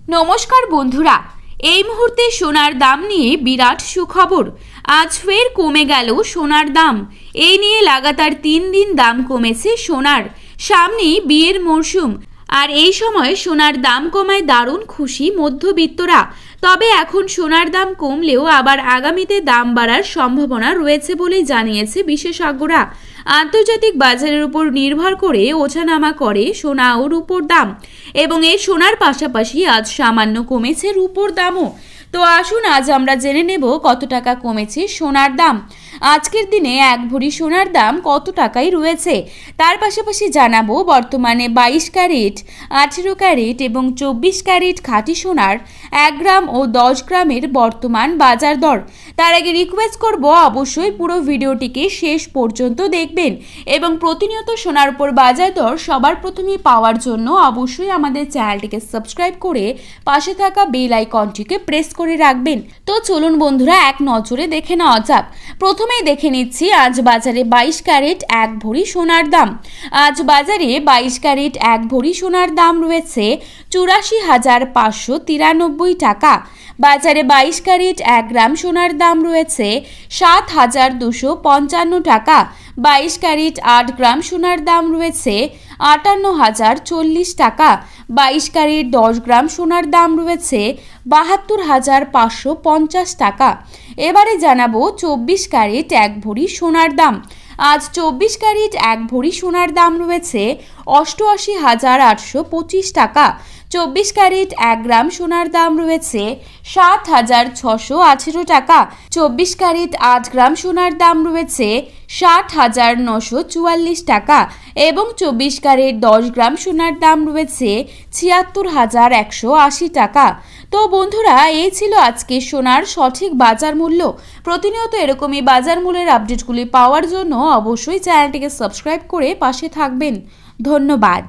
नमस्कार बंधुरा এই মুহূর্তে সোনার দাম নিয়ে বিরাট সুখবর। আজ ফের কমে গেল সোনার দাম। এই নিয়ে লাগাতার 3 দিন দাম কমেছে সোনার। সামনেই বিয়ের মরশুম, আর এই সময় সোনার দাম কমায় দারুণ খুশি মধ্যবিত্তরা। তবে এখন সোনার দাম কমলেও আবার আগামীতে দাম বাড়ার সম্ভাবনা রয়েছে বলে জানিয়েছে বিশেষজ্ঞরা। আন্তর্জাতিক বাজারের উপর নির্ভর করে ওঠানামা করে সোনা ও রূপোর দাম, এবং এই সোনার পাশাপাশি আজ সামান্য কমেছে রূপোর দামও। তো আসুন আজ আমরা জেনে নেব কত টাকা কমেছে সোনার দাম। আজকের দিনে এক ভরি সোনার দাম কত টাকায় রয়েছে, তার পাশাপাশি জানাবো বর্তমানে 22 ক্যারেট, 18 ক্যারেট এবং 24 ক্যারেট খাঁটি সোনার 1 গ্রাম ও 10 গ্রামের বর্তমান বাজার দর। তার আগে রিকোয়েস্ট করব অবশ্যই পুরো ভিডিওটিকে শেষ পর্যন্ত দেখবেন, এবং প্রতিনিয়ত সোনার উপর বাজার দর সবার প্রথমে পাওয়ার জন্য অবশ্যই আমাদের চ্যানেলটিকে সাবস্ক্রাইব করে পাশে থাকা বেল আইকনটিকে প্রেস করে রাখবেন। তো চলুন বন্ধুরা এক নজরে দেখে নেওয়া যাক। প্রথমেই দেখে নিচ্ছি আজ বাজারে 22 ক্যারেট 1 ভরি সোনার দাম। আজ বাজারে 22 ক্যারেট 1 ভরি সোনার দাম রয়েছে 84,593 টাকা। বাজারে 22 ক্যারেট 1 গ্রাম সোনার দাম রয়েছে 7,255 টাকা। 22 ক্যারেট 8 গ্রাম সোনার দাম রয়েছে 58,040 টাকা। 22 ক্যারেট 10 গ্রাম সোনার দাম রয়েছে 72,550 টাকা। এবারে জানাবো 24 ক্যারেট 1 ভরি সোনার দাম। আজ 24 ক্যারেট 1 ভরি সোনার দাম রয়েছে 88,825 টাকা। 24 ক্যারেট 1 গ্রাম সোনার দাম রয়েছে 7,618 টাকা। 24 ক্যারেট 8 গ্রাম সোনার দাম রয়েছে 60,944 টাকা, এবং 24 ক্যারেট 10 গ্রাম সোনার দাম রয়েছে 76,180 টাকা। তো বন্ধুরা, এই ছিল আজকে সোনার সঠিক বাজার মূল্য। প্রতিনিয়ত এরকমই বাজার মূল্যের আপডেটগুলি পাওয়ার জন্য অবশ্যই চ্যানেলটিকে সাবস্ক্রাইব করে পাশে থাকবেন। ধন্যবাদ।